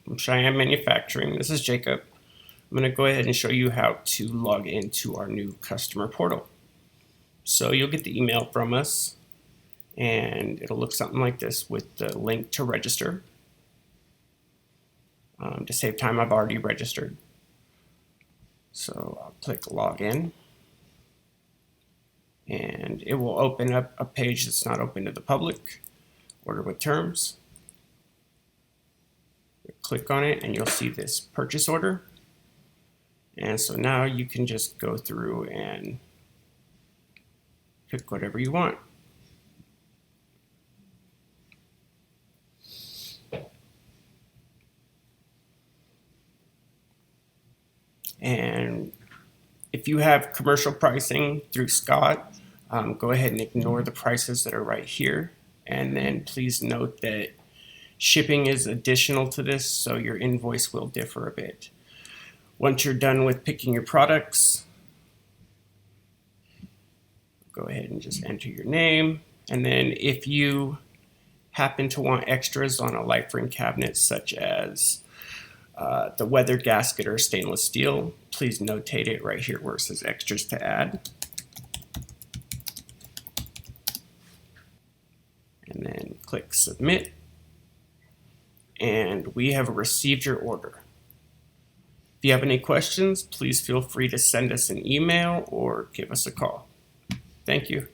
from Cheyenne Manufacturing. This is Jacob. I'm going to go ahead and show you how to log into our new customer portal. So you'll get the email from us, and it'll look something like this with the link to register. To save time, I've already registered. So I'll click login, and it will open up a page that's not open to the public. Order with terms. Click on it and you'll see this purchase order. And so now you can just go through and pick whatever you want. And if you have commercial pricing through Scott, go ahead and ignore the prices that are right here. And then please note that shipping is additional to this, so your invoice will differ a bit. Once you're done with picking your products, go ahead and just enter your name. And then if you happen to want extras on a life ring cabinet, such as the weathered gasket or stainless steel, please notate it right here where it says extras to add. And then click submit. And we have received your order. If you have any questions, please feel free to send us an email or give us a call. Thank you.